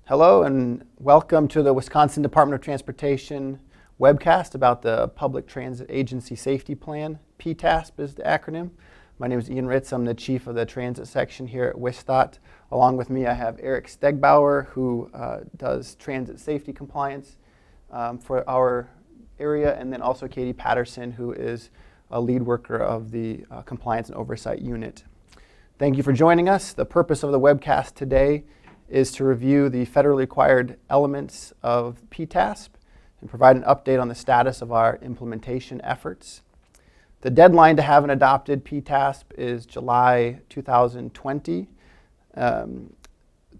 Hello and welcome to the Wisconsin Department of Transportation webcast about the Public Transit Agency Safety Plan. PTASP is the acronym. My name is Ian Ritz. I'm the chief of the transit section here at WISDOT. Along with me I have Eric Stegbauer, who does transit safety compliance for our area, and then also Katie Patterson, who is a lead worker of the Compliance and Oversight Unit. Thank you for joining us. The purpose of the webcast today is to review the federally required elements of PTASP and provide an update on the status of our implementation efforts. The deadline to have an adopted PTASP is July 2020,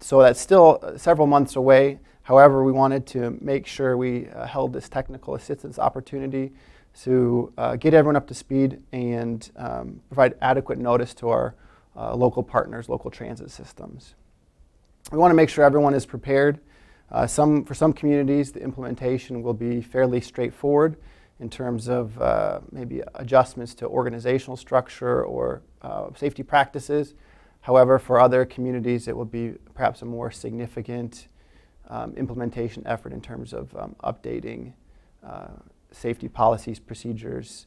so that's still several months away. However, we wanted to make sure we held this technical assistance opportunity to get everyone up to speed and provide adequate notice to our local partners, local transit systems. We want to make sure everyone is prepared. For some communities, the implementation will be fairly straightforward in terms of maybe adjustments to organizational structure or safety practices. However, for other communities, it will be perhaps a more significant implementation effort in terms of updating safety policies, procedures,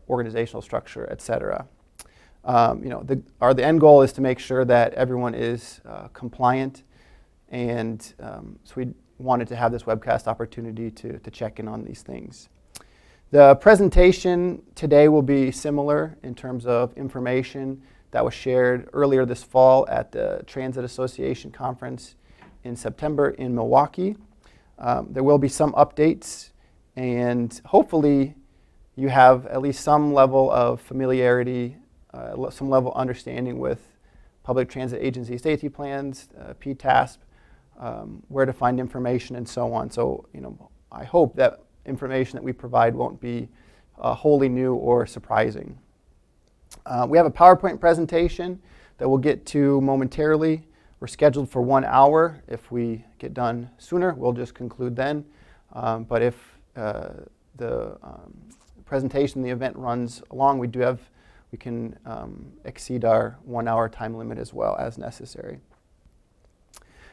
organizational structure, et cetera. The end goal is to make sure that everyone is compliant, and so we wanted to have this webcast opportunity to check in on these things. The presentation today will be similar in terms of information that was shared earlier this fall at the Transit Association Conference in September in Milwaukee. There will be some updates, and hopefully you have at least some level of familiarity, some level of understanding with Public Transit Agency safety plans, PTASP, where to find information, and so on. So, I hope that information that we provide won't be wholly new or surprising. We have a PowerPoint presentation that we'll get to momentarily. We're scheduled for 1 hour. If we get done sooner, we'll just conclude then. But if the presentation, the event runs along, we can exceed our 1 hour time limit as well as necessary.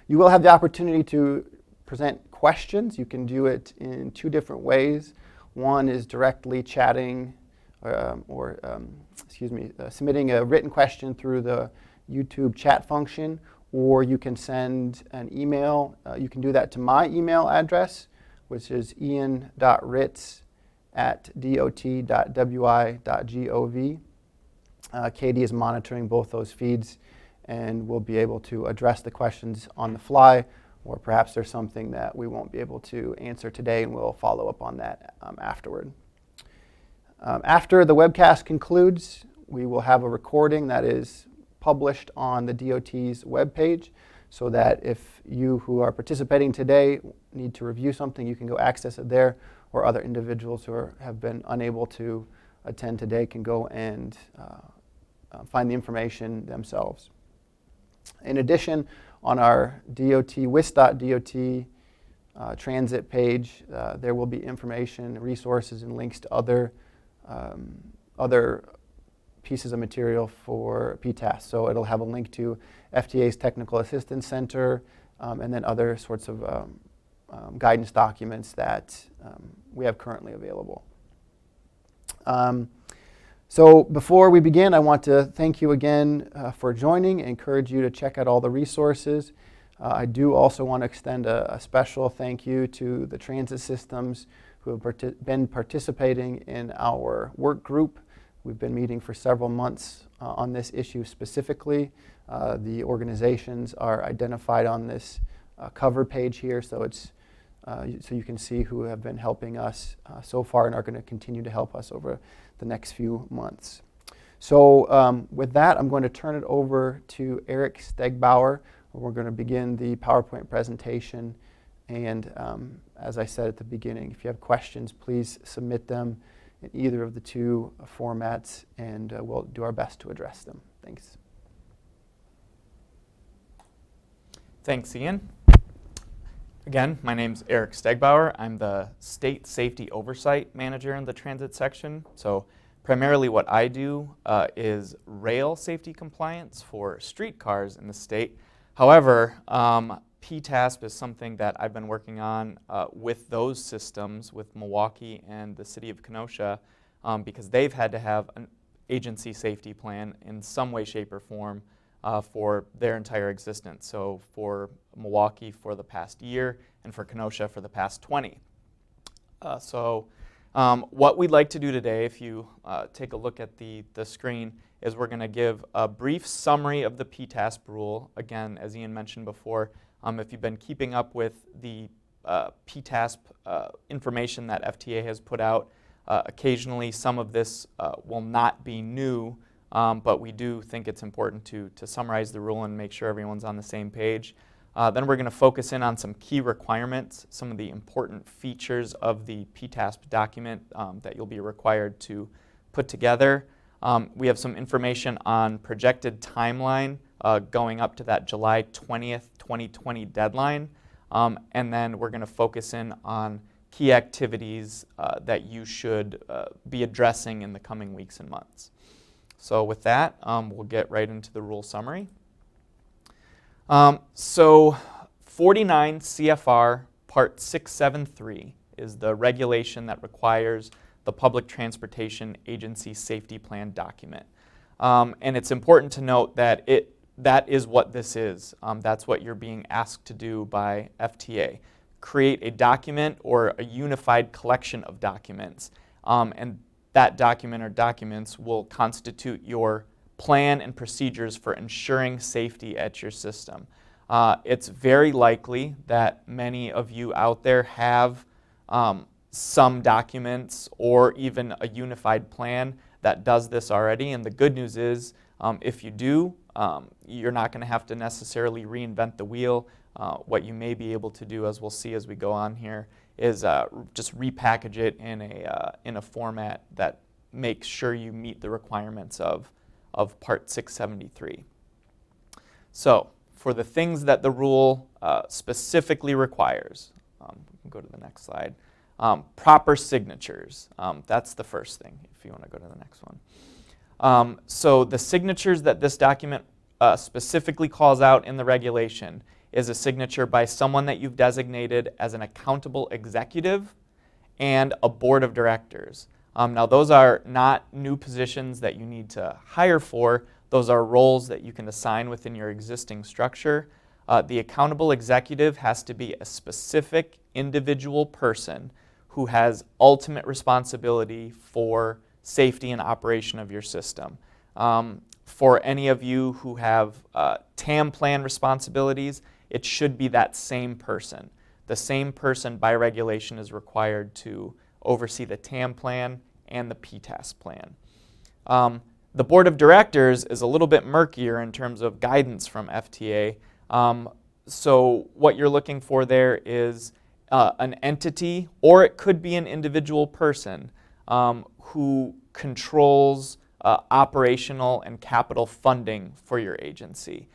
You will have the opportunity to present questions. You can do it in two different ways. One is directly chatting submitting a written question through the YouTube chat function, or you can send an email. You can do that to my email address, which is ian.ritz@dot.wi.gov. Katie is monitoring both those feeds and will be able to address the questions on the fly, or perhaps there's something that we won't be able to answer today and we'll follow up on that afterward. After the webcast concludes, we will have a recording that is published on the DOT's webpage, so that if you who are participating today need to review something, you can go access it there, or other individuals who have been unable to attend today can go and find the information themselves. In addition, on our WISDOT transit page, there will be information, resources, and links to other pieces of material for PTASP. So it'll have a link to FTA's Technical Assistance Center, and then other sorts of guidance documents that we have currently available. So before we begin, I want to thank you again for joining and encourage you to check out all the resources. I do also want to extend a special thank you to the transit systems who have been participating in our work group. We've been meeting for several months on this issue specifically. The organizations are identified on this cover page here, so so you can see who have been helping us so far and are going to continue to help us over the next few months. So with that, I'm going to turn it over to Eric Stegbauer. We're going to begin the PowerPoint presentation. And as I said at the beginning, if you have questions, please submit them in either of the two formats, and we'll do our best to address them. Thanks. Thanks, Ian. Again, my name's Eric Stegbauer. I'm the State Safety Oversight Manager in the Transit section. So primarily what I do is rail safety compliance for streetcars in the state. However, PTASP is something that I've been working on with those systems, with Milwaukee and the city of Kenosha, because they've had to have an agency safety plan in some way, shape, or form for their entire existence. So for Milwaukee for the past year, and for Kenosha for the past 20. What we'd like to do today, if you take a look at the screen, is we're going to give a brief summary of the PTASP rule. Again, as Ian mentioned before, if you've been keeping up with the PTASP information that FTA has put out, occasionally some of this will not be new, but we do think it's important to summarize the rule and make sure everyone's on the same page. Then we're going to focus in on some key requirements, some of the important features of the PTASP document that you'll be required to put together. We have some information on projected timeline going up to that July 20th, 2020 deadline. And then we're going to focus in on key activities that you should be addressing in the coming weeks and months. So with that, we'll get right into the rule summary. So 49 CFR Part 673 is the regulation that requires the Public Transportation Agency Safety Plan document. And it's important to note that that is what this is. That's what you're being asked to do by FTA. Create a document or a unified collection of documents. And that document or documents will constitute your plan and procedures for ensuring safety at your system. It's very likely that many of you out there have some documents or even a unified plan that does this already. And the good news is, if you do, you're not going to have to necessarily reinvent the wheel. What you may be able to do, as we'll see as we go on here, is just repackage it in a format that makes sure you meet the requirements of Part 673. So, for the things that the rule specifically requires, we can go to the next slide. Proper signatures. That's the first thing, if you want to go to the next one. So the signatures that this document specifically calls out in the regulation is a signature by someone that you've designated as an accountable executive and a board of directors. Now those are not new positions that you need to hire for. Those are roles that you can assign within your existing structure. The accountable executive has to be a specific individual person who has ultimate responsibility for safety and operation of your system. For any of you who have TAM plan responsibilities, it should be that same person. The same person by regulation is required to oversee the TAM plan and the PTASP plan. The board of directors is a little bit murkier in terms of guidance from FTA. So what you're looking for there is an entity, or it could be an individual person who controls operational and capital funding for your agency.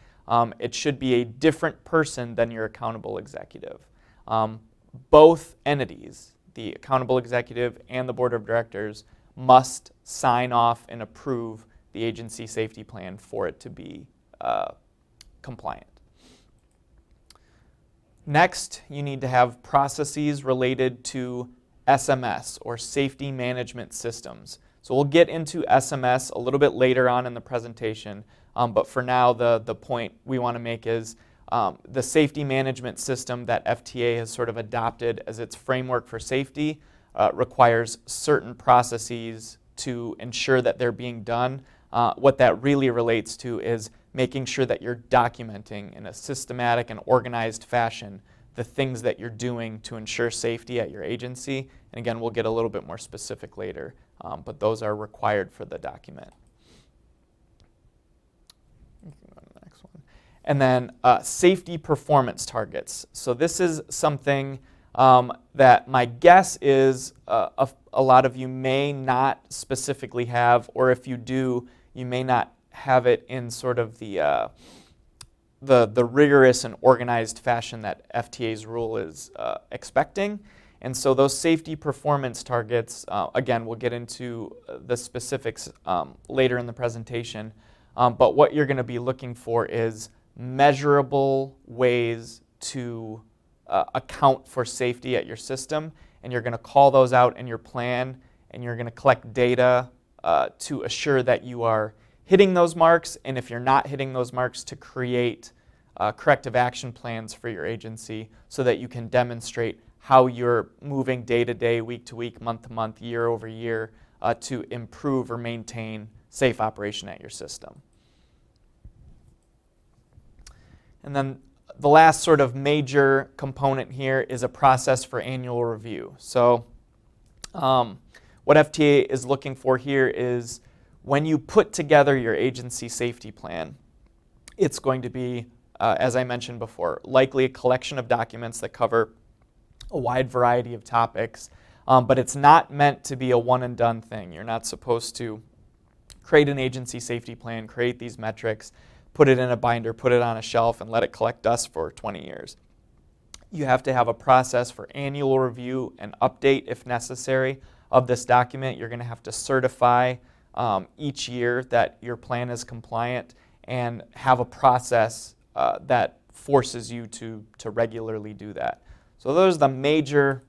It should be a different person than your accountable executive. Both entities, the accountable executive and the board of directors, must sign off and approve the agency safety plan for it to be compliant. Next, you need to have processes related to SMS, or safety management systems. So we'll get into SMS a little bit later on in the presentation, but for now the point we want to make is the safety management system that FTA has sort of adopted as its framework for safety requires certain processes to ensure that they're being done. What that really relates to is making sure that you're documenting in a systematic and organized fashion the things that you're doing to ensure safety at your agency. And again, we'll get a little bit more specific later, but those are required for the document. You can go to the next one. And then safety performance targets. So this is something that my guess is a lot of you may not specifically have, or if you do, you may not have it in sort of the rigorous and organized fashion that FTA's rule is expecting. And so those safety performance targets, again, we'll get into the specifics later in the presentation, but what you're going to be looking for is measurable ways to account for safety at your system, and you're going to call those out in your plan, and you're going to collect data to assure that you are hitting those marks, and if you're not hitting those marks, to create corrective action plans for your agency so that you can demonstrate how you're moving day to day, week to week, month to month, year over year to improve or maintain safe operation at your system. And then the last sort of major component here is a process for annual review. So what FTA is looking for here is when you put together your agency safety plan, it's going to be, as I mentioned before, likely a collection of documents that cover a wide variety of topics, but it's not meant to be a one and done thing. You're not supposed to create an agency safety plan, create these metrics, put it in a binder, put it on a shelf, and let it collect dust for 20 years. You have to have a process for annual review and update, if necessary, of this document. You're going to have to certify each year that your plan is compliant and have a process that forces you to regularly do that. So those are the major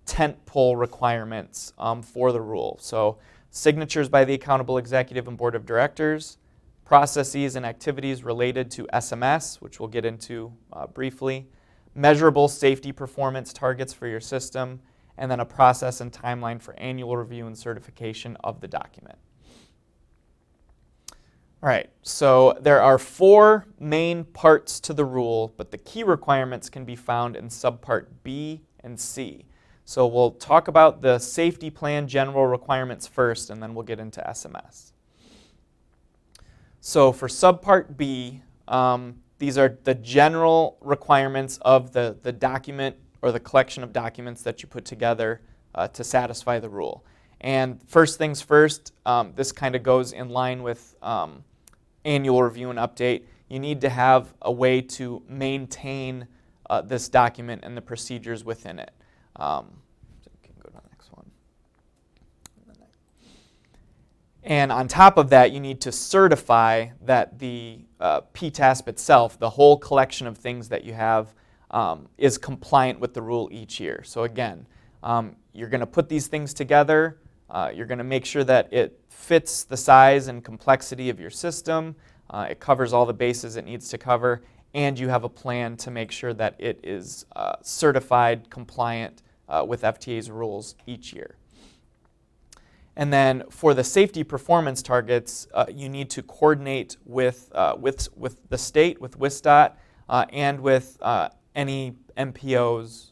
tentpole requirements for the rule. So signatures by the accountable executive and board of directors, processes and activities related to SMS, which we'll get into briefly, measurable safety performance targets for your system, and then a process and timeline for annual review and certification of the document. All right, so there are 4 main parts to the rule, but the key requirements can be found in subpart B and C. So we'll talk about the safety plan general requirements first, and then we'll get into SMS. So for subpart B, these are the general requirements of the document or the collection of documents that you put together to satisfy the rule. And first things first, this kind of goes in line with annual review and update. You need to have a way to maintain this document and the procedures within it. So you can go to the next one. And on top of that, you need to certify that the PTASP itself, the whole collection of things that you have, is compliant with the rule each year. So again, you're going to put these things together. You're going to make sure that it fits the size and complexity of your system. It covers all the bases it needs to cover, and you have a plan to make sure that it is certified, compliant with FTA's rules each year. And then for the safety performance targets, you need to coordinate with the state, with WSDOT, and with any MPOs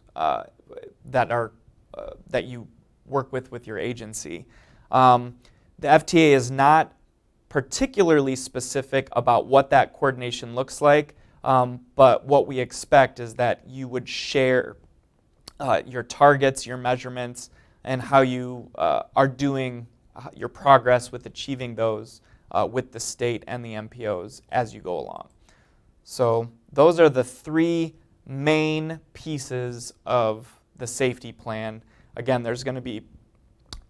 that you work with your agency. The FTA is not particularly specific about what that coordination looks like, but what we expect is that you would share your targets, your measurements, and how you are doing your progress with achieving those with the state and the MPOs as you go along. So those are the 3 main pieces of the safety plan. Again, there's going to be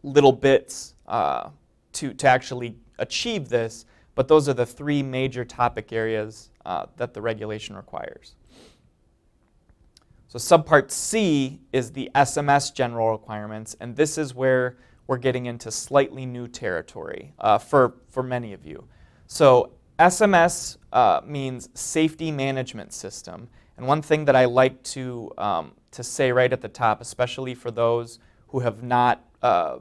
little bits to actually achieve this, but those are the 3 major topic areas that the regulation requires. So subpart C is the SMS general requirements, and this is where we're getting into slightly new territory for many of you. So SMS means Safety Management System, and one thing that I like to say right at the top, especially for those who have not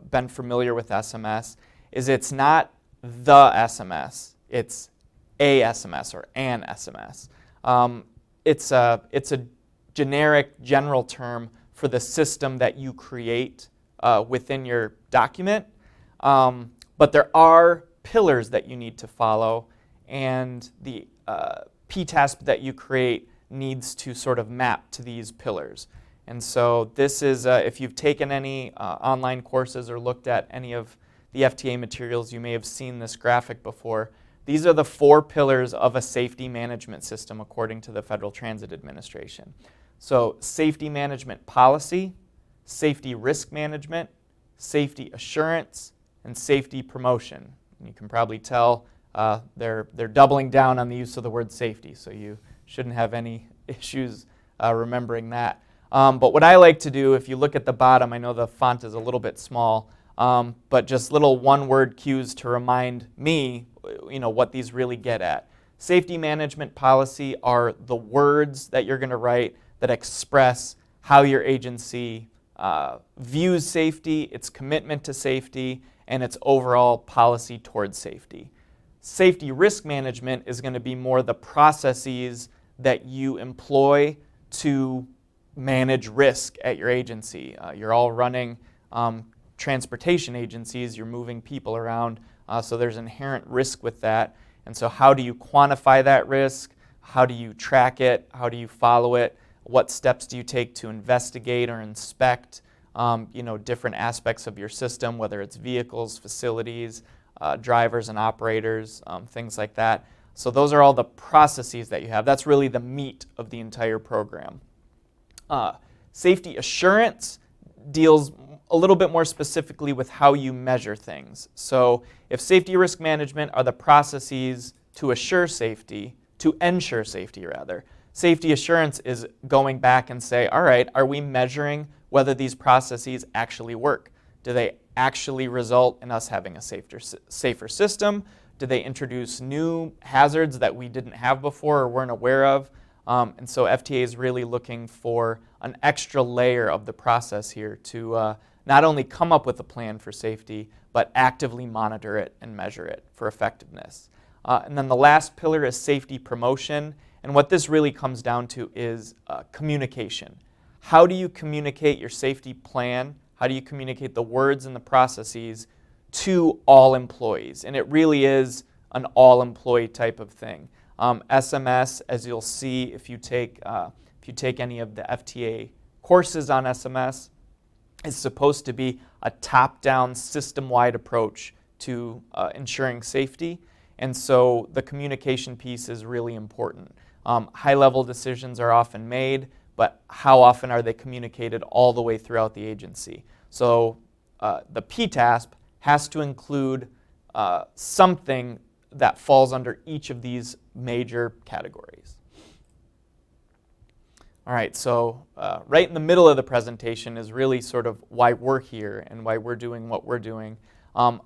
been familiar with SMS, is it's not the SMS, it's a SMS or an SMS. It's a generic, general term for the system that you create within your document. But there are pillars that you need to follow, and the PTASP that you create needs to sort of map to these pillars. And so this is, if you've taken any online courses or looked at any of the FTA materials, you may have seen this graphic before. These are the 4 pillars of a safety management system according to the Federal Transit Administration. So safety management policy, safety risk management, safety assurance, and safety promotion. And you can probably tell they're doubling down on the use of the word safety, so you shouldn't have any issues remembering that. But what I like to do, if you look at the bottom, I know the font is a little bit small, but just little one-word cues to remind me, what these really get at. Safety management policy are the words that you're going to write that express how your agency views safety, its commitment to safety, and its overall policy towards safety. Safety risk management is going to be more the processes that you employ to manage risk at your agency. You're all running transportation agencies, you're moving people around, so there's inherent risk with that. And so how do you quantify that risk? How do you track it? How do you follow it? What steps do you take to investigate or inspect different aspects of your system, whether it's vehicles, facilities, drivers and operators, things like that. So those are all the processes that you have. That's really the meat of the entire program. Safety assurance deals a little bit more specifically with how you measure things. So if safety risk management are the processes to ensure safety, safety assurance is going back and say, all right, are we measuring whether these processes actually work? Do they actually result in us having a safer system? Do they introduce new hazards that we didn't have before or weren't aware of? And so FTA is really looking for an extra layer of the process here to not only come up with a plan for safety, but actively monitor it and measure it for effectiveness. And then the last pillar is safety promotion. And what this really comes down to is communication. How do you communicate your safety plan? How do you communicate the words and the processes to all employees? And it really is an all-employee type of thing. SMS, as you'll see if you take any of the FTA courses on SMS, is supposed to be a top-down, system-wide approach to ensuring safety. And so the communication piece is really important. High-level decisions are often made, but how often are they communicated all the way throughout the agency? So the PTASP has to include something that falls under each of these major categories. All right, so right in the middle of the presentation is really sort of why we're here and why we're doing what we're doing.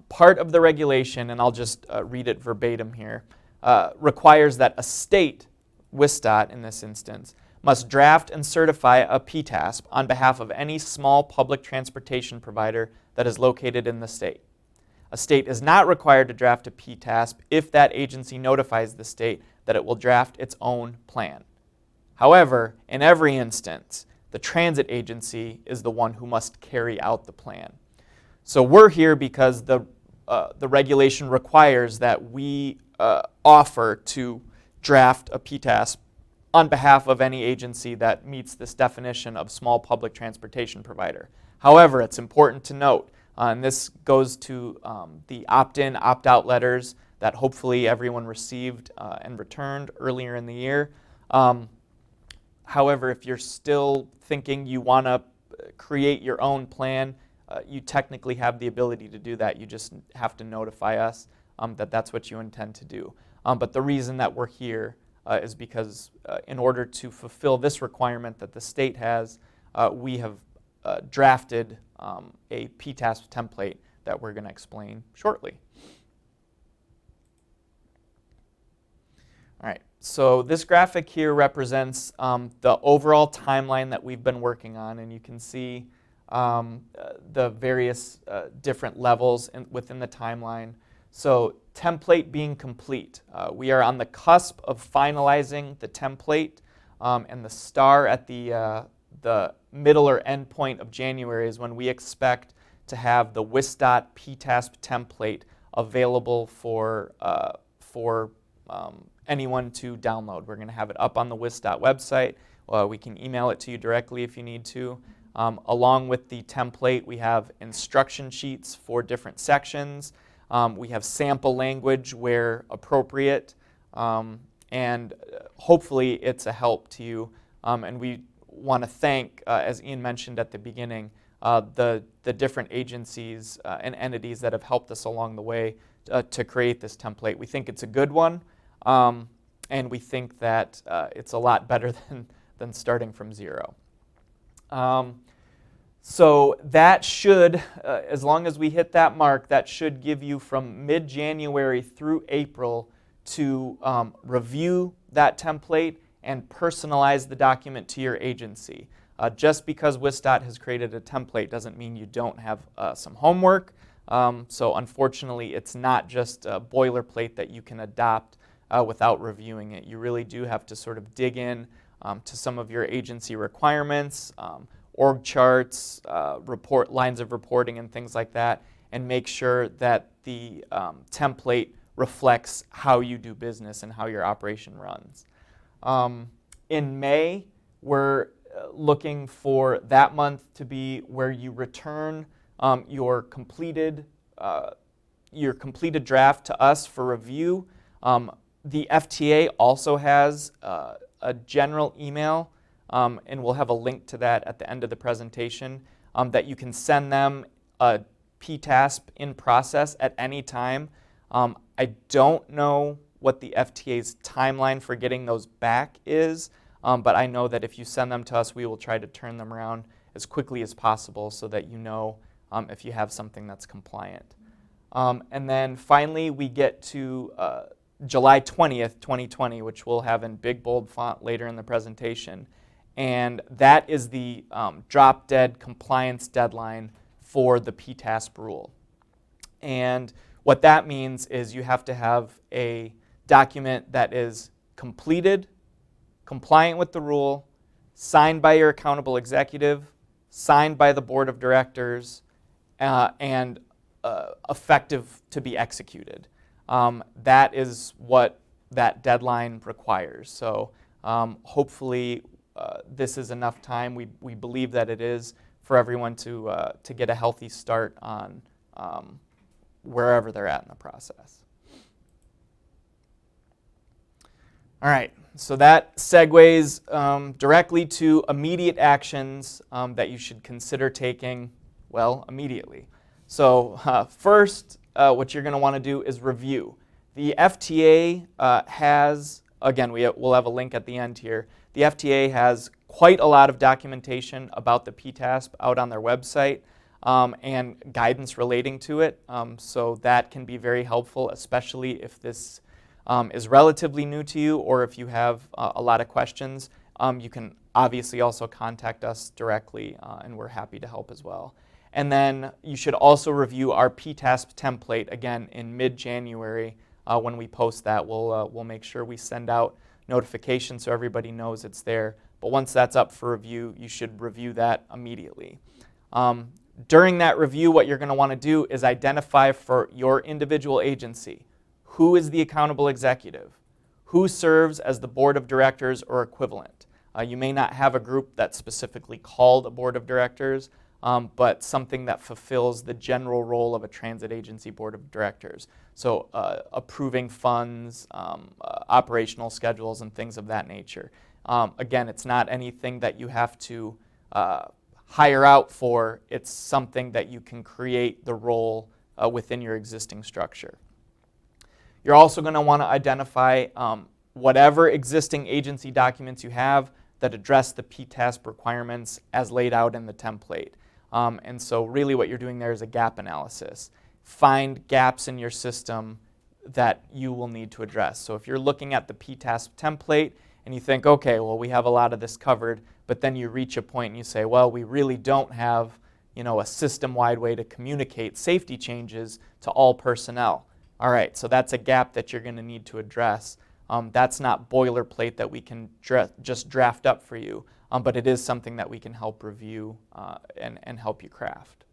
Part of the regulation, and I'll just read it verbatim here, requires that a state, WSDOT in this instance, must draft and certify a PTASP on behalf of any small public transportation provider that is located in the state. A state is not required to draft a PTASP if that agency notifies the state that it will draft its own plan. However, in every instance, the transit agency is the one who must carry out the plan. So we're here because the regulation requires that we offer to draft a PTASP on behalf of any agency that meets this definition of small public transportation provider. However, it's important to note, and this goes to the opt-in, opt-out letters that hopefully everyone received and returned earlier in the year. However, if you're still thinking you want to create your own plan, you technically have the ability to do that. You just have to notify us that that's what you intend to do. But the reason that we're here is because in order to fulfill this requirement that the state has, we have drafted a PTASP template that we're going to explain shortly. All right, so this graphic here represents the overall timeline that we've been working on, and you can see the various different levels within the timeline. So template being complete. We are on the cusp of finalizing the template, and the star at the middle or end point of January is when we expect to have the WSDOT PTASP template available for anyone to download. We're going to have it up on the WSDOT website. We can email it to you directly if you need to. Along with the template, we have instruction sheets for different sections. We have sample language where appropriate, and hopefully it's a help to you. And we want to thank, as Ian mentioned at the beginning, the different agencies and entities that have helped us along the way to create this template. We think it's a good one, and we think that it's a lot better than starting from 0. So that should, as long as we hit that mark, that should give you from mid-January through April to review that template and personalize the document to your agency. Just because WSDOT has created a template doesn't mean you don't have some homework. So unfortunately, it's not just a boilerplate that you can adopt without reviewing it. You really do have to sort of dig in to some of your agency requirements, org charts, lines of reporting and things like that, and make sure that the template reflects how you do business and how your operation runs. In May, we're looking for that month to be where you return your completed draft to us for review. The FTA also has a general email, and we'll have a link to that at the end of the presentation, that you can send them a PTASP in process at any time. I don't know what the FTA's timeline for getting those back is, but I know that if you send them to us, we will try to turn them around as quickly as possible so that you know if you have something that's compliant. And then finally, we get to July 20th, 2020, which we'll have in big, bold font later in the presentation. And that is the drop-dead compliance deadline for the PTASP rule. And what that means is you have to have a document that is completed, compliant with the rule, signed by your accountable executive, signed by the board of directors, and effective to be executed. That is what that deadline requires. So hopefully this is enough time. We believe that it is for everyone to get a healthy start on wherever they're at in the process. All right, so that segues directly to immediate actions that you should consider taking, well, immediately. So first, what you're going to want to do is review. The FTA has, again, we'll have a link at the end here. The FTA has quite a lot of documentation about the PTASP out on their website and guidance relating to it. So that can be very helpful, especially if this is relatively new to you or if you have a lot of questions. You can obviously also contact us directly and we're happy to help as well. And then you should also review our PTASP template again in mid-January. When we post that, we'll make sure we send out notifications so everybody knows it's there. But once that's up for review, you should review that immediately. During that review, what you're going to want to do is identify for your individual agency who is the accountable executive, who serves as the board of directors or equivalent. You may not have a group that's specifically called a board of directors, but something that fulfills the general role of a transit agency board of directors. So approving funds, operational schedules, and things of that nature. Again, it's not anything that you have to hire out for. It's something that you can create the role within your existing structure. You're also going to want to identify whatever existing agency documents you have that address the PTASP requirements as laid out in the template. And so really what you're doing there is a gap analysis. Find gaps in your system that you will need to address. So if you're looking at the PTASP template and you think, okay, well, we have a lot of this covered, but then you reach a point and you say, well, we really don't have, a system-wide way to communicate safety changes to all personnel. All right, so that's a gap that you're going to need to address. That's not boilerplate that we can just draft up for you, but it is something that we can help review and help you craft.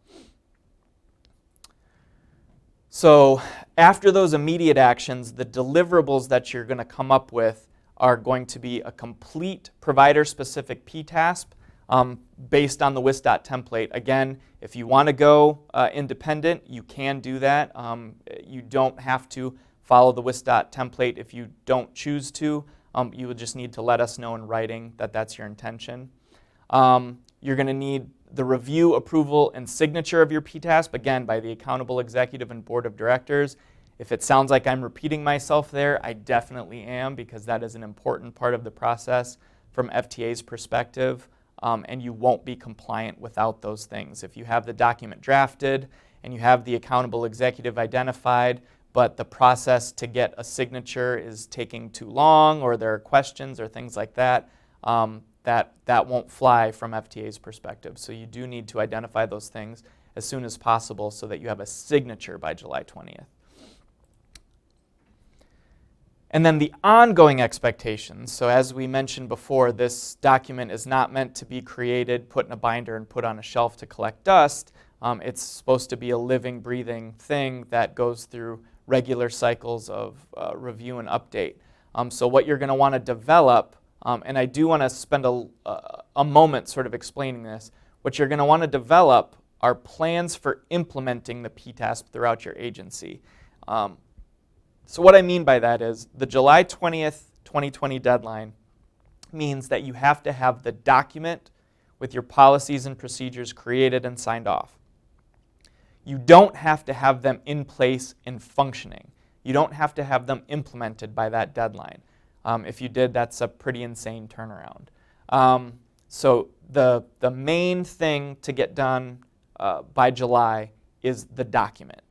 So after those immediate actions, the deliverables that you're going to come up with are going to be a complete provider-specific PTASP based on the WSDOT template. Again, if you want to go independent, you can do that. You don't have to follow the WSDOT template if you don't choose to. You would just need to let us know in writing that that's your intention. You're going to need the review, approval, and signature of your PTASP, again, by the accountable executive and board of directors. If it sounds like I'm repeating myself there, I definitely am, because that is an important part of the process from FTA's perspective, and you won't be compliant without those things. If you have the document drafted and you have the accountable executive identified, but the process to get a signature is taking too long, or there are questions or things like that, that won't fly from FTA's perspective. So you do need to identify those things as soon as possible so that you have a signature by July 20th. And then the ongoing expectations. So as we mentioned before, this document is not meant to be created, put in a binder, and put on a shelf to collect dust. It's supposed to be a living, breathing thing that goes through regular cycles of review and update. So what you're going to want to develop, and I do want to spend a moment sort of explaining this, what you're going to want to develop are plans for implementing the PTASP throughout your agency. So what I mean by that is the July 20th, 2020 deadline means that you have to have the document with your policies and procedures created and signed off. You don't have to have them in place and functioning. You don't have to have them implemented by that deadline. If you did, that's a pretty insane turnaround. So the main thing to get done by July is the document.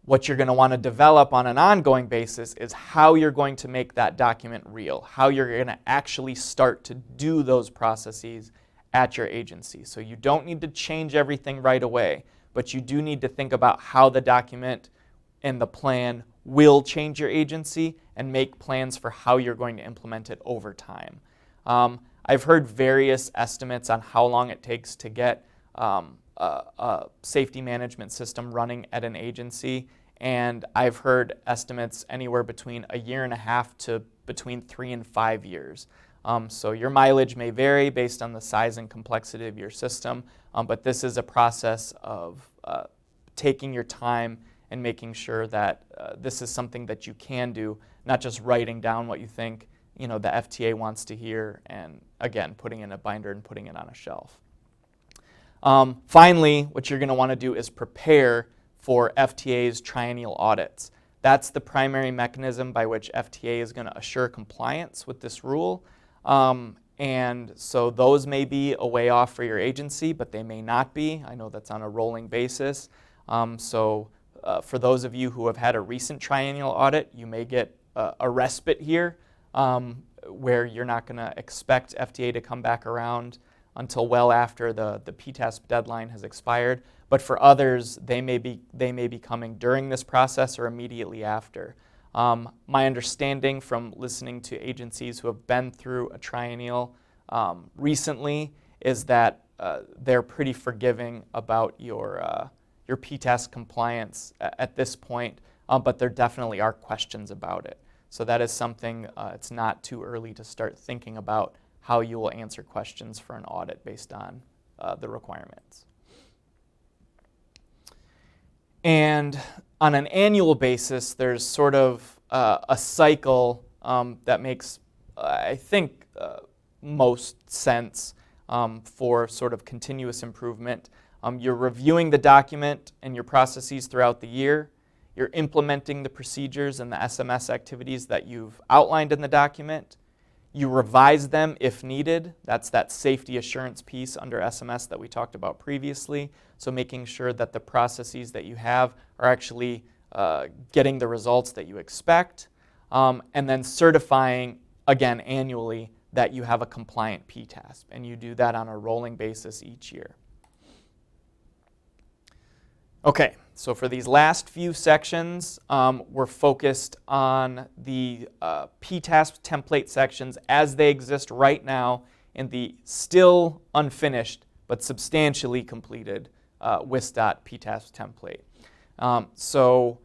What you're going to want to develop on an ongoing basis is how you're going to make that document real, how you're going to actually start to do those processes at your agency. So you don't need to change everything right away, but you do need to think about how the document and the plan will change your agency and make plans for how you're going to implement it over time. I've heard various estimates on how long it takes to get a safety management system running at an agency, and I've heard estimates anywhere between 1.5 years to between 3 and 5 years. So your mileage may vary based on the size and complexity of your system, but this is a process of taking your time and making sure that this is something that you can do, not just writing down what you think the FTA wants to hear and, again, putting it in a binder and putting it on a shelf. Finally, what you're going to want to do is prepare for FTA's triennial audits. That's the primary mechanism by which FTA is going to assure compliance with this rule. And so those may be a way off for your agency, but they may not be. I know that's on a rolling basis. For those of you who have had a recent triennial audit, you may get a respite here where you're not going to expect FTA to come back around until well after the PTASP deadline has expired. But for others, they may be coming during this process or immediately after. My understanding from listening to agencies who have been through a triennial recently is that they're pretty forgiving about your PTASP compliance at this point, but there definitely are questions about it. So that is something, it's not too early to start thinking about how you will answer questions for an audit based on the requirements. And on an annual basis, there's sort of a cycle that makes, I think, most sense for sort of continuous improvement. You're reviewing the document and your processes throughout the year. You're implementing the procedures and the SMS activities that you've outlined in the document. You revise them if needed. That's that safety assurance piece under SMS that we talked about previously. So making sure that the processes that you have are actually getting the results that you expect. And then certifying, again, annually, that you have a compliant PTASP. And you do that on a rolling basis each year. Okay, so for these last few sections, we're focused on the PTASP template sections as they exist right now in the still unfinished but substantially completed WISDOT PTASP template. So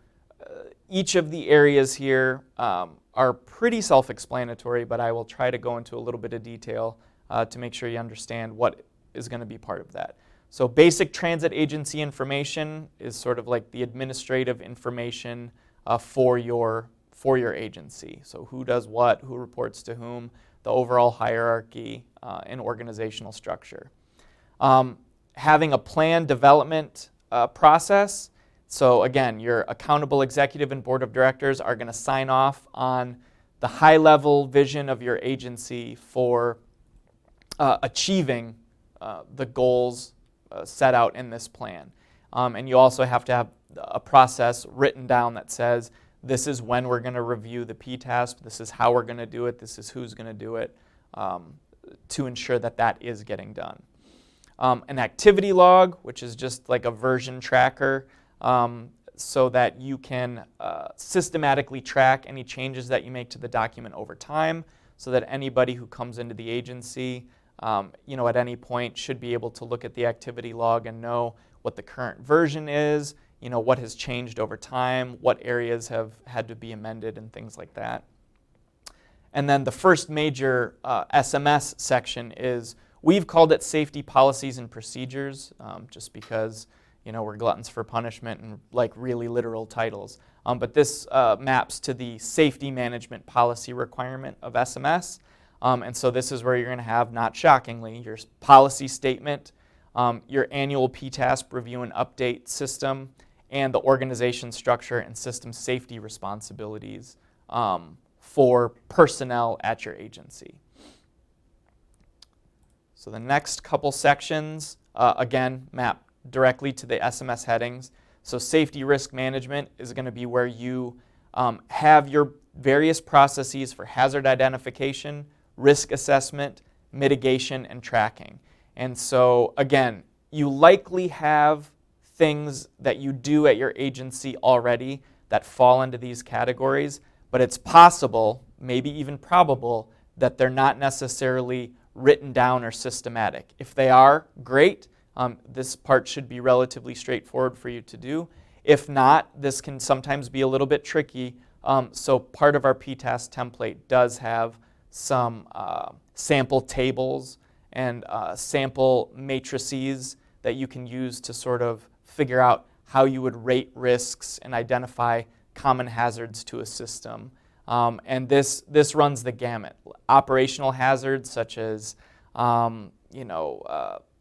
each of the areas here are pretty self-explanatory, but I will try to go into a little bit of detail to make sure you understand what is going to be part of that. So basic transit agency information is sort of like the administrative information for your agency. So who does what, who reports to whom, the overall hierarchy and organizational structure. Having a plan development process. So again, your accountable executive and board of directors are going to sign off on the high-level vision of your agency for achieving the goals set out in this plan. And you also have to have a process written down that says, this is when we're going to review the PTASP, this is how we're going to do it, this is who's going to do it, to ensure that that is getting done. An activity log, which is just like a version tracker, so that you can systematically track any changes that you make to the document over time, so that anybody who comes into the agency at any point should be able to look at the activity log and know what the current version is, what has changed over time, what areas have had to be amended, and things like that. And then the first major SMS section is, we've called it safety policies and procedures, just because we're gluttons for punishment and like really literal titles. But this maps to the safety management policy requirement of SMS. And so this is where you're going to have, not shockingly, your policy statement, your annual PTASP review and update system, and the organization structure and system safety responsibilities for personnel at your agency. So the next couple sections, again, map directly to the SMS headings. So safety risk management is going to be where you have your various processes for hazard identification, risk assessment, mitigation, and tracking. And so, again, you likely have things that you do at your agency already that fall into these categories, but it's possible, maybe even probable, that they're not necessarily written down or systematic. If they are, great. This part should be relatively straightforward for you to do. If not, this can sometimes be a little bit tricky. So part of our PTASP template does have some sample tables and sample matrices that you can use to sort of figure out how you would rate risks and identify common hazards to a system. And this runs the gamut. Operational hazards such as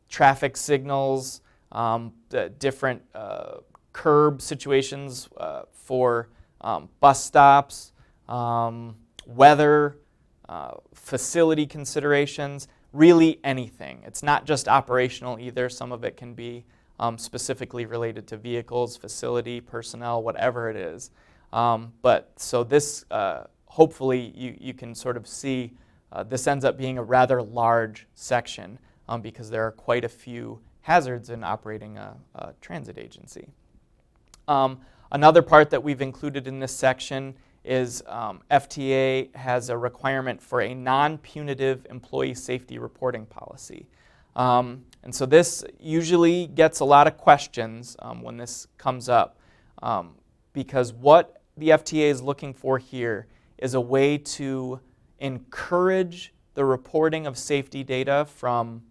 traffic signals, the different curb situations for bus stops, weather, facility considerations, really anything. It's not just operational either. Some of it can be specifically related to vehicles, facility, personnel, whatever it is. But so this, hopefully you can sort of see, this ends up being a rather large section because there are quite a few hazards in operating a transit agency. Another part that we've included in this section is FTA has a requirement for a non-punitive employee safety reporting policy. And so this usually gets a lot of questions when this comes up, because what the FTA is looking for here is a way to encourage the reporting of safety data from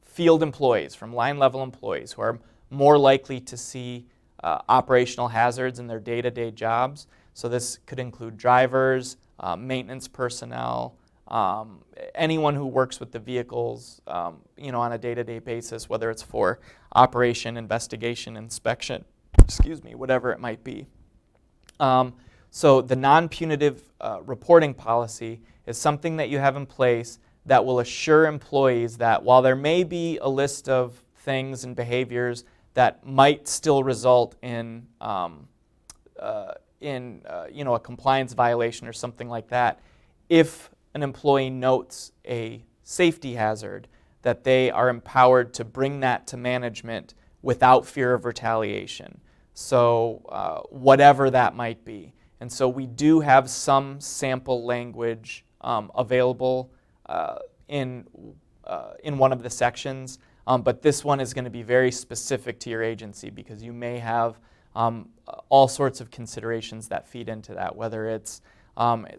field employees, from line level employees who are more likely to see operational hazards in their day-to-day jobs. So this could include drivers, maintenance personnel, anyone who works with the vehicles on a day-to-day basis, whether it's for operation, investigation, inspection, whatever it might be. So the non-punitive reporting policy is something that you have in place that will assure employees that while there may be a list of things and behaviors that might still result in a compliance violation or something like that, if an employee notes a safety hazard, that they are empowered to bring that to management without fear of retaliation. So whatever that might be. And so we do have some sample language available in one of the sections, but this one is going to be very specific to your agency because you may have all sorts of considerations that feed into that, whether it's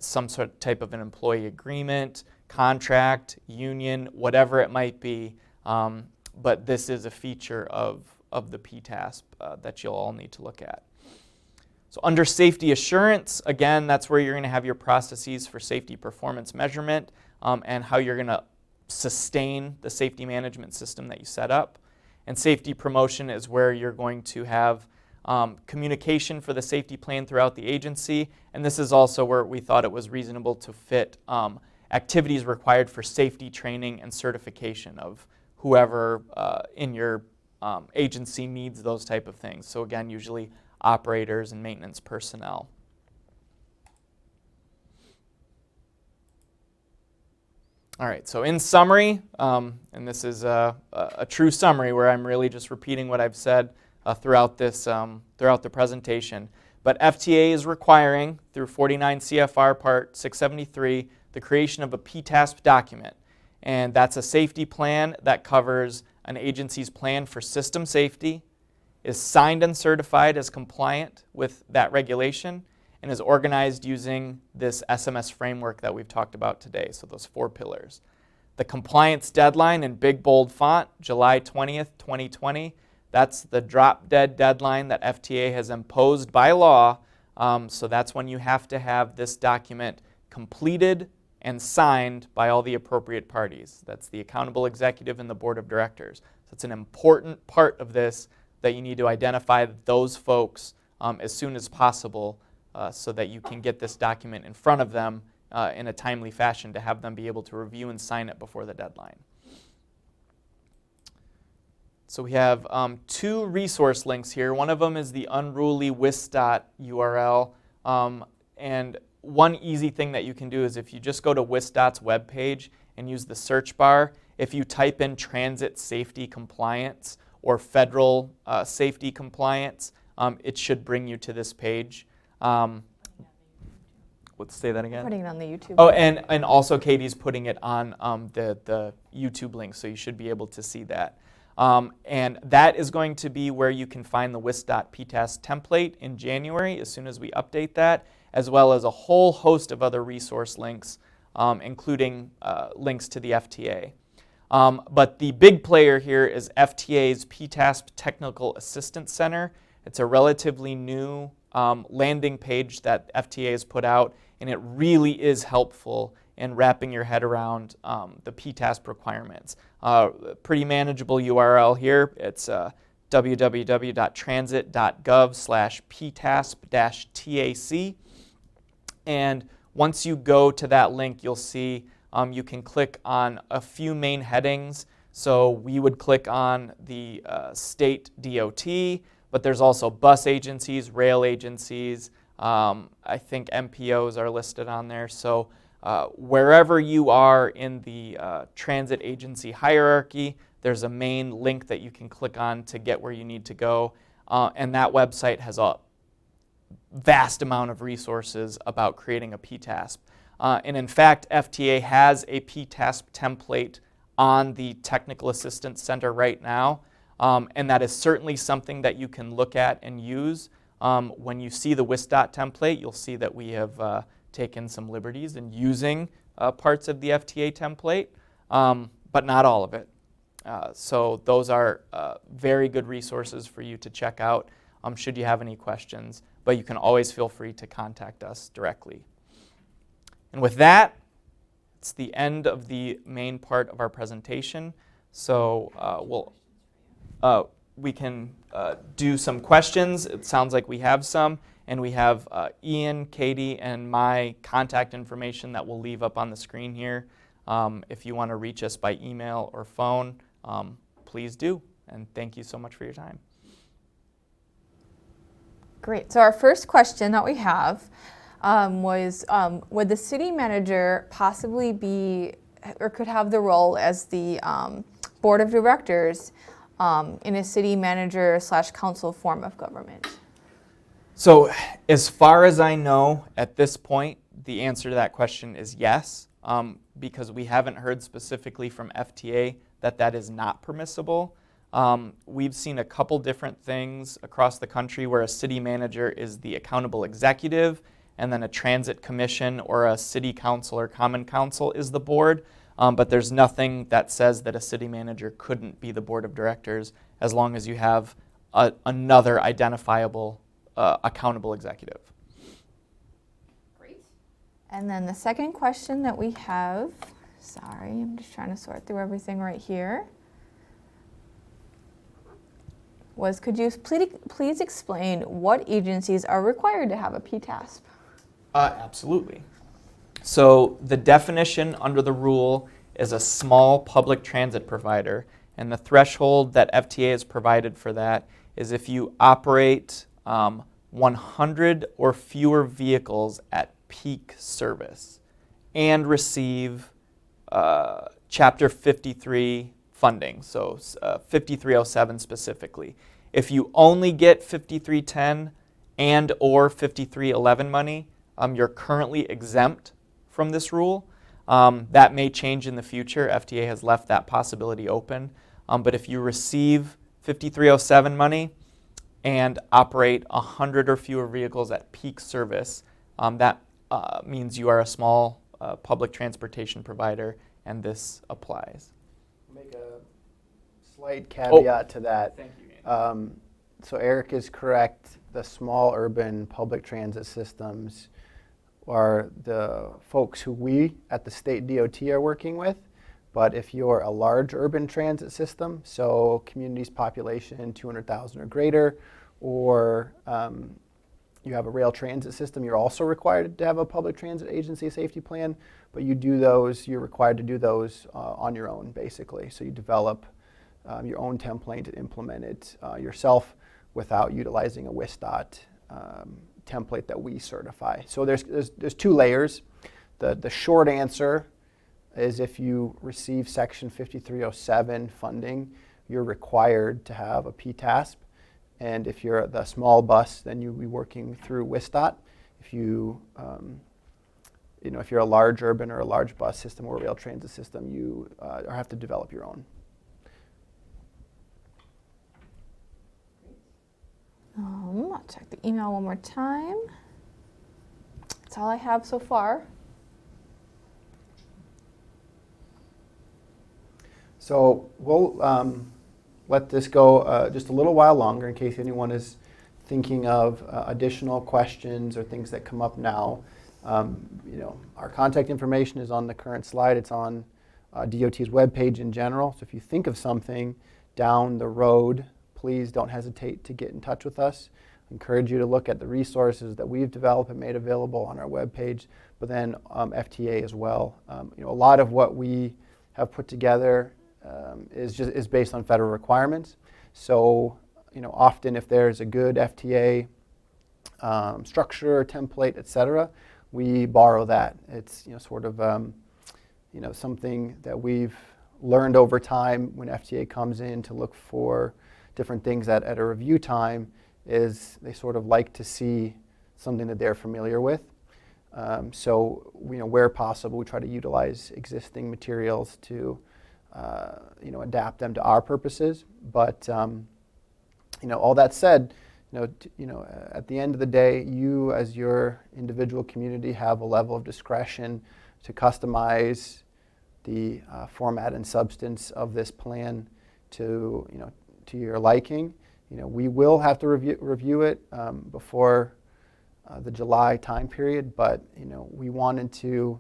some sort of type of an employee agreement, contract, union, whatever it might be. But this is a feature of the PTASP that you'll all need to look at. So under safety assurance, again, that's where you're going to have your processes for safety performance measurement and how you're going to sustain the safety management system that you set up. And safety promotion is where you're going to have communication for the safety plan throughout the agency, and this is also where we thought it was reasonable to fit activities required for safety training and certification of whoever in your agency needs those type of things. So again, usually operators and maintenance personnel. All right, so in summary, and this is a true summary where I'm really just repeating what I've said throughout the presentation. But FTA is requiring, through 49 CFR Part 673, the creation of a PTASP document. And that's a safety plan that covers an agency's plan for system safety, is signed and certified as compliant with that regulation, and is organized using this SMS framework that we've talked about today, so those 4 pillars. The compliance deadline in big bold font, July 20th, 2020. That's the drop dead deadline that FTA has imposed by law, so that's when you have to have this document completed and signed by all the appropriate parties. That's the accountable executive and the board of directors. So it's an important part of this that you need to identify those folks as soon as possible so that you can get this document in front of them in a timely fashion to have them be able to review and sign it before the deadline. So we have 2 resource links here. One of them is the unruly WISDOT URL. And one easy thing that you can do is if you just go to WISDOT's webpage and use the search bar, if you type in transit safety compliance or federal safety compliance, it should bring you to this page. Let's say that again. Putting it on the YouTube. Oh, and also Katie's putting it on the YouTube link, so you should be able to see that. And that is going to be where you can find the WIS.PTASP template in January as soon as we update that, as well as a whole host of other resource links, including links to the FTA. But the big player here is FTA's PTASP Technical Assistance Center. It's a relatively new landing page that FTA has put out, and it really is helpful in wrapping your head around the PTASP requirements. Pretty manageable URL here. It's www.transit.gov/PTASP-TAC. And once you go to that link, you'll see you can click on a few main headings. So we would click on the state DOT, but there's also bus agencies, rail agencies. I think MPOs are listed on there. So wherever you are in the transit agency hierarchy, there's a main link that you can click on to get where you need to go. And that website has a vast amount of resources about creating a PTASP. And in fact, FTA has a PTASP template on the Technical Assistance Center right now. And that is certainly something that you can look at and use. When you see the WIS.dot template, you'll see that we have taken some liberties in using parts of the FTA template, but not all of it. So those are very good resources for you to check out should you have any questions, but you can always feel free to contact us directly. And with that, it's the end of the main part of our presentation. So we can do some questions. It sounds like we have some. And we have Ian, Katie, and my contact information that we'll leave up on the screen here. If you want to reach us by email or phone, please do. And thank you so much for your time. Great. So our first question that we have was, would the city manager possibly be, or could have the role as the board of directors in a city manager / council form of government? So as far as I know at this point, the answer to that question is yes, because we haven't heard specifically from FTA that that is not permissible. We've seen a couple different things across the country where a city manager is the accountable executive, and then a transit commission or a city council or common council is the board. But there's nothing that says that a city manager couldn't be the board of directors as long as you have another identifiable accountable executive. Great. And then the second question that we have, sorry, I'm just trying to sort through everything right here. was, could you please explain what agencies are required to have a PTASP? Absolutely. So the definition under the rule is a small public transit provider, and the threshold that FTA has provided for that is if you operate 100 or fewer vehicles at peak service and receive Chapter 53 funding, so 5307 specifically. If you only get 5310 and or 5311 money, you're currently exempt from this rule. That may change in the future. FTA has left that possibility open. But if you receive 5307 money and operate 100 or fewer vehicles at peak service, that means you are a small public transportation provider, and this applies. Make a slight caveat to that. Thank you, Andy. So Eric is correct. The small urban public transit systems are the folks who we at the state DOT are working with. But if you're a large urban transit system, so communities population 200,000 or greater, or you have a rail transit system, you're also required to have a public transit agency safety plan, but you're required to do those on your own, basically. So you develop your own template and implement it yourself without utilizing a WSDOT template that we certify. So there's two layers. The short answer is if you receive Section 5307 funding, you're required to have a PTASP. And if you're the small bus, then you'll be working through WSDOT. If if you're a large urban or a large bus system or rail transit system, you have to develop your own. I'll check the email one more time. That's all I have so far. So we'll let this go just a little while longer in case anyone is thinking of additional questions or things that come up now. Our contact information is on the current slide. It's on DOT's webpage in general. So if you think of something down the road, please don't hesitate to get in touch with us. I encourage you to look at the resources that we've developed and made available on our webpage, but then FTA as well. A lot of what we have put together is based on federal requirements. So, often if there's a good FTA structure, template, etc., we borrow that. It's something that we've learned over time when FTA comes in to look for different things at a review time is they sort of like to see something that they're familiar with. So where possible, we try to utilize existing materials to adapt them to our purposes. But all that said, at the end of the day, you as your individual community have a level of discretion to customize the format and substance of this plan to your liking. We will have to review it before the July time period, but we wanted to,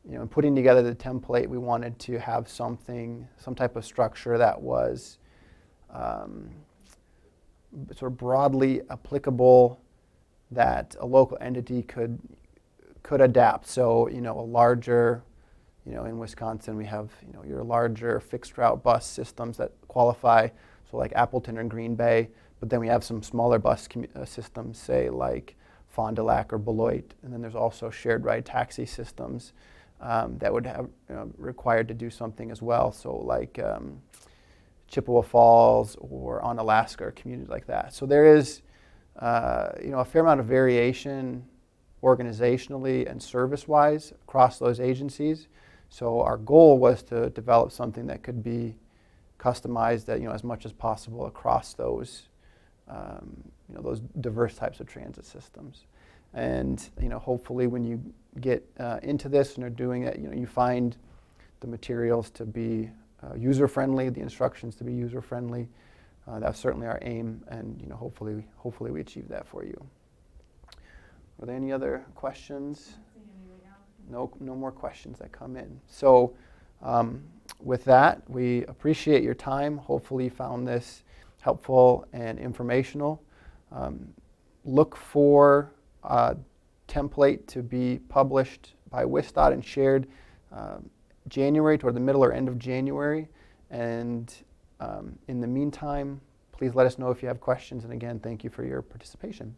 in putting together the template, we wanted to have some type of structure that was sort of broadly applicable, that a local entity could adapt. So a larger, in Wisconsin we have your larger fixed route bus systems that qualify, so like Appleton or Green Bay, but then we have some smaller bus systems, say like Fond du Lac or Beloit, and then there's also shared ride taxi systems that would have required to do something as well. So like Chippewa Falls or Onalaska or communities like that. So there is a fair amount of variation organizationally and service-wise across those agencies. So our goal was to develop something that could be customized as much as possible across those those diverse types of transit systems. And hopefully when you get into this and are doing it, you find the materials to be user-friendly, the instructions to be user-friendly. That's certainly our aim, and hopefully we achieve that for you. Are there any other questions? No more questions that come in. So with that, we appreciate your time. Hopefully you found this helpful and informational. Look for a template to be published by WISDOT and shared January, toward the middle or end of January. And in the meantime, please let us know if you have questions. And again, thank you for your participation.